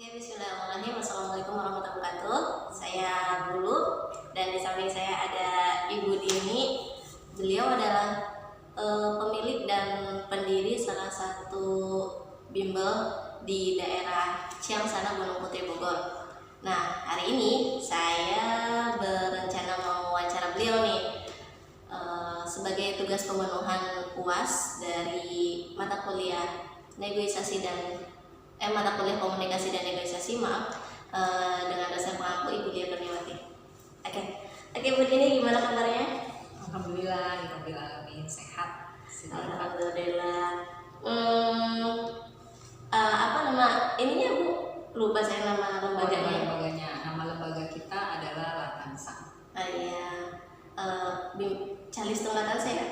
Oke, bismillahirrahmanirrahim. Assalamualaikum warahmatullahi wabarakatuh. Saya Bulu dan di samping saya ada Ibu Dini. Beliau adalah pemilik dan pendiri salah satu bimbel di daerah Ciangsana, Gunung Putri, Bogor. Nah, hari ini saya berencana mau wawancara beliau nih sebagai tugas pemenuhan UAS dari mata kuliah negosiasi dan mata kuliah komunikasi dan negosiasi, dengan dosen pengampu Ibu Lia Kurniawati. Oke, Bu Dini, gimana kabarnya? Alhamdulillah, sehat. Alhamdulillah. Apa nama ininya, Bu? Lupa saya nama lembaganya. Nama lembaga kita adalah Latansa. Iya. Calistung Latansa ya?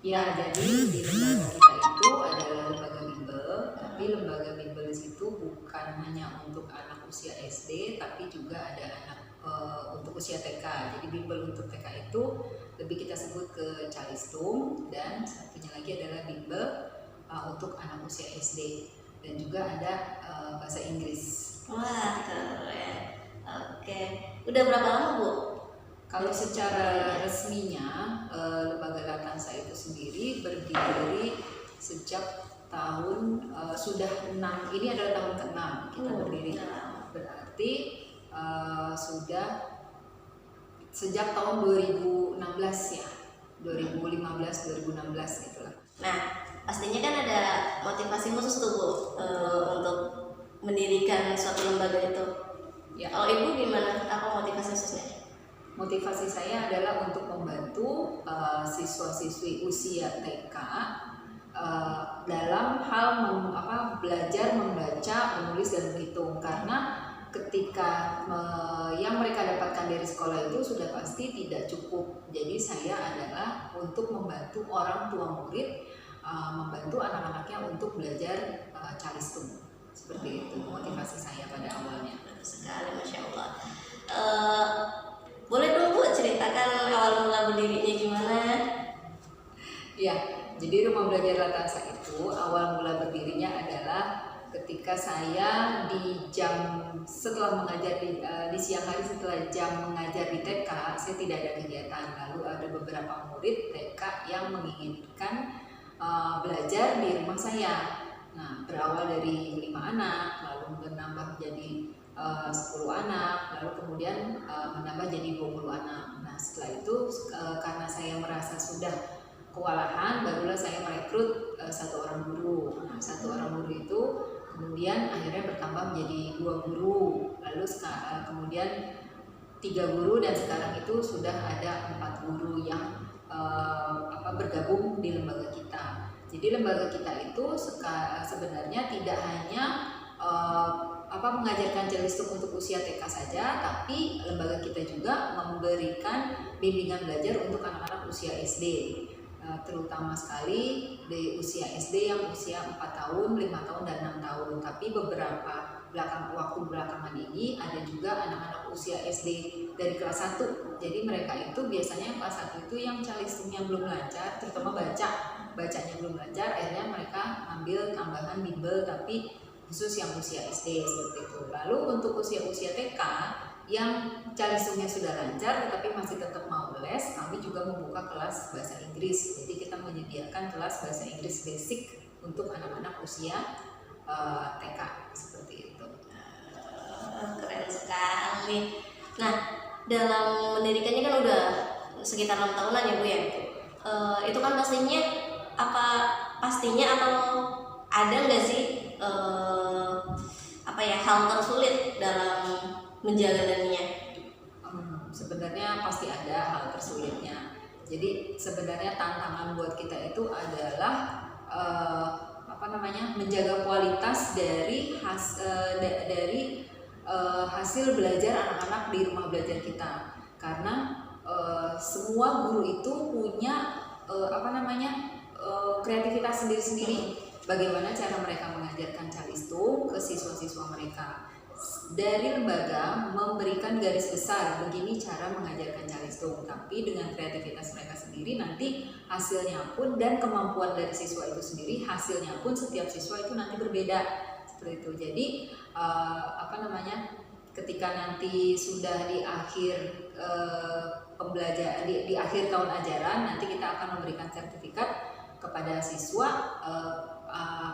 Ya, jadi di lembaga kita itu adalah lembaga bimbel, tapi lembaga bimbel di situ bukan hanya untuk anak usia SD, tapi juga ada anak untuk usia TK. Jadi bimbel untuk TK itu lebih kita sebut ke Calistung, dan satunya lagi adalah bimbel untuk anak usia SD, dan juga ada bahasa Inggris. Wah, keren. Oke. Udah berapa lama, Bu? Kalau secara resminya lembaga Latansa itu sendiri berdiri sejak tahun sudah 6, ini adalah tahun ke-6 kita berdiri. Berarti sudah sejak tahun 2016 ya, 2015-2016 gitulah. Nah, pastinya kan ada motivasi khusus tuh, Bu, untuk mendirikan suatu lembaga itu. Ya. Kalau Ibu gimana? Apa motivasi khususnya? Motivasi saya adalah untuk membantu siswa-siswi usia TK dalam hal belajar membaca, menulis, dan berhitung, karena ketika yang mereka dapatkan dari sekolah itu sudah pasti tidak cukup. Jadi saya adalah untuk membantu orang tua murid, membantu anak-anaknya untuk belajar Calistung. Seperti itu motivasi saya pada awalnya. Bagus sekali, Masya Allah. Boleh dong, Bu, ceritakan awal mula berdirinya gimana? Ya, jadi Rumah Belajar Latansa itu awal mula berdirinya adalah ketika saya setelah mengajar di siang hari, setelah jam mengajar di TK, saya tidak ada kegiatan. Lalu ada beberapa murid TK yang menginginkan belajar di rumah saya. Nah, berawal dari 5 anak, lalu bernambah jadi 10 anak, lalu kemudian menambah jadi 20 anak. Nah, setelah itu karena saya merasa sudah kewalahan, barulah saya merekrut 1 orang guru. Nah, 1 orang guru itu kemudian akhirnya bertambah menjadi 2 guru, lalu kemudian 3 guru, dan sekarang itu sudah ada 4 guru yang bergabung di lembaga kita. Jadi lembaga kita itu sebenarnya tidak hanya mengajarkan Calistung untuk usia TK saja, tapi lembaga kita juga memberikan bimbingan belajar untuk anak-anak usia SD, terutama sekali di usia SD yang usia 4 tahun, 5 tahun, dan 6 tahun. Tapi beberapa waktu belakangan ini ada juga anak-anak usia SD dari kelas 1. Jadi mereka itu biasanya kelas 1 itu yang Calistungnya belum lancar, terutama bacanya belum lancar, akhirnya mereka ambil tambahan bimbel tapi khusus yang usia SD, seperti itu. Lalu untuk usia-usia TK yang Calisungnya sudah lancar tetapi masih tetap mau les, kami juga membuka kelas bahasa Inggris. Jadi kita menyediakan kelas bahasa Inggris basic untuk anak-anak usia TK, seperti itu. Keren sekali. Nah, dalam mendirikannya kan udah sekitar 6 tahunan ya, Bu ya. Itu kan pastinya atau ada nggak sih hal tersulit dalam menjalannya? Sebenarnya pasti ada hal tersulitnya. Jadi sebenarnya tantangan buat kita itu adalah menjaga kualitas dari hasil belajar anak-anak di rumah belajar kita, karena semua guru itu punya kreativitas sendiri-sendiri. Bagaimana cara mereka mengajarkan Calistung ke siswa-siswa mereka. Dari lembaga memberikan garis besar begini cara mengajarkan Calistung, tapi dengan kreativitas mereka sendiri nanti hasilnya pun, dan kemampuan dari siswa itu sendiri, hasilnya pun setiap siswa itu nanti berbeda. seperti itu. Jadi ketika nanti sudah di akhir pembelajaran di akhir tahun ajaran, nanti kita akan memberikan sertifikat kepada siswa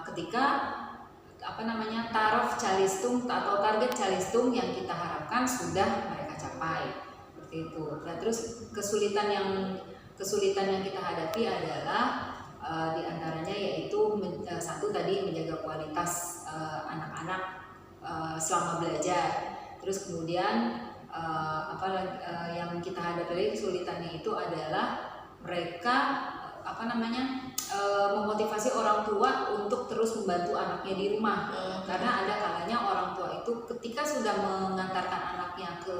ketika taraf calistung atau target calistung yang kita harapkan sudah mereka capai, seperti itu. Nah, terus kesulitan yang kita hadapi adalah diantaranya yaitu satu tadi menjaga kualitas anak-anak selama belajar. Terus kemudian yang kita hadapi lagi kesulitannya itu adalah mereka memotivasi orang tua untuk terus membantu anaknya di rumah. Karena ada kalanya orang tua itu ketika sudah mengantarkan anaknya ke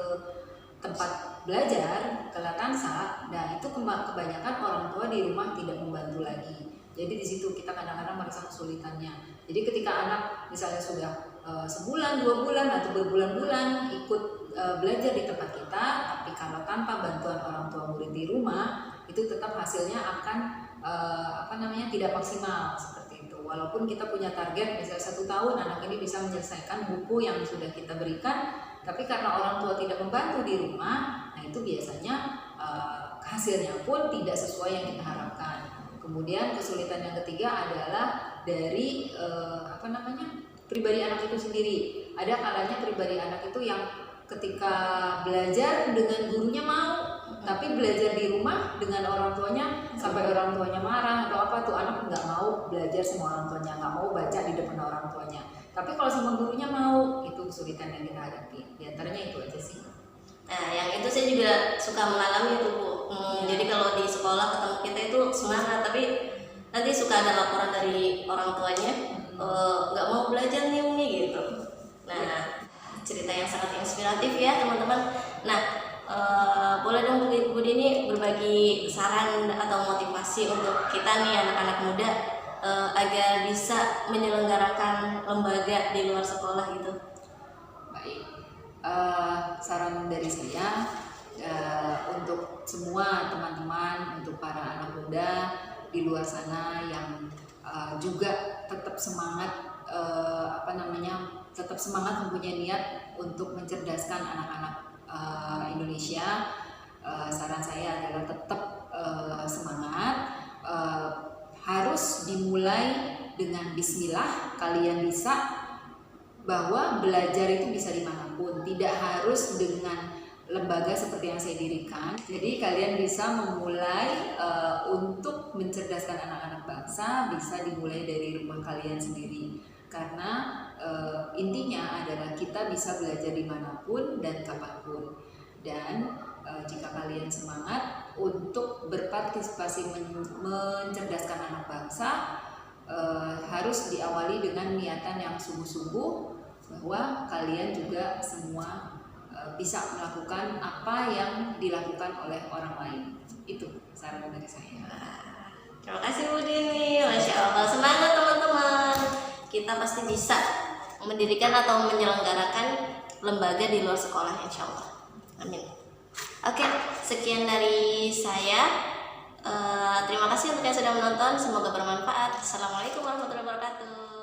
tempat belajar, ke Latansa, nah itu kebanyakan orang tua di rumah tidak membantu lagi. Jadi di situ kita kadang-kadang merasa kesulitannya. Jadi ketika anak misalnya sudah sebulan, 2 bulan atau berbulan-bulan ikut belajar di tempat kita, tapi kalau tanpa bantuan orang tua murid di rumah, itu tetap hasilnya akan tidak maksimal seperti itu. Walaupun kita punya target misalnya 1 tahun anak ini bisa menyelesaikan buku yang sudah kita berikan, tapi karena orang tua tidak membantu di rumah, nah itu biasanya hasilnya pun tidak sesuai yang kita harapkan. Kemudian kesulitan yang ketiga adalah dari pribadi anak itu sendiri. Ada kalanya pribadi anak itu yang ketika belajar dengan gurunya mau, tapi belajar di rumah dengan orang tuanya sampai orang tuanya marah atau apa, tuh anak nggak mau belajar sama orang tuanya, nggak mau baca di depan orang tuanya. Tapi kalau sama gurunya mau, itu kesulitan yang kita hadapi. Di antaranya itu aja sih. Nah, yang itu saya juga suka mengalami itu, Bu. Jadi kalau di sekolah ketemu kita itu semangat, tapi nanti suka ada laporan dari orang tuanya, nggak mau belajar nih Umi gitu. Nah, cerita yang sangat inspiratif ya teman-teman. Nah, boleh dong Bu Dini berbagi saran atau motivasi untuk kita nih anak-anak muda agar bisa menyelenggarakan lembaga di luar sekolah gitu. Baik, saran dari saya untuk semua teman-teman, untuk para anak muda di luar sana yang juga tetap semangat tetap semangat mempunyai niat untuk mencerdaskan anak-anak Indonesia. Saran saya adalah tetap semangat, harus dimulai dengan bismillah. Kalian bisa, bahwa belajar itu bisa dimanapun, tidak harus dengan lembaga seperti yang saya dirikan. Jadi kalian bisa memulai untuk mencerdaskan anak-anak bangsa, bisa dimulai dari rumah kalian sendiri. Karena intinya adalah kita bisa belajar dimanapun dan kapanpun. Dan jika kalian semangat untuk berpartisipasi mencerdaskan anak bangsa, harus diawali dengan niatan yang sungguh-sungguh, bahwa kalian juga semua bisa melakukan apa yang dilakukan oleh orang lain. Itu saran dari saya. Terima kasih Bu Dini, Masya Allah, semangat teman-teman. Kita pasti bisa mendirikan atau menyelenggarakan lembaga di luar sekolah, insya Allah. Amin. Oke, sekian dari saya. Terima kasih untuk yang sudah menonton, semoga bermanfaat. Assalamualaikum warahmatullahi wabarakatuh.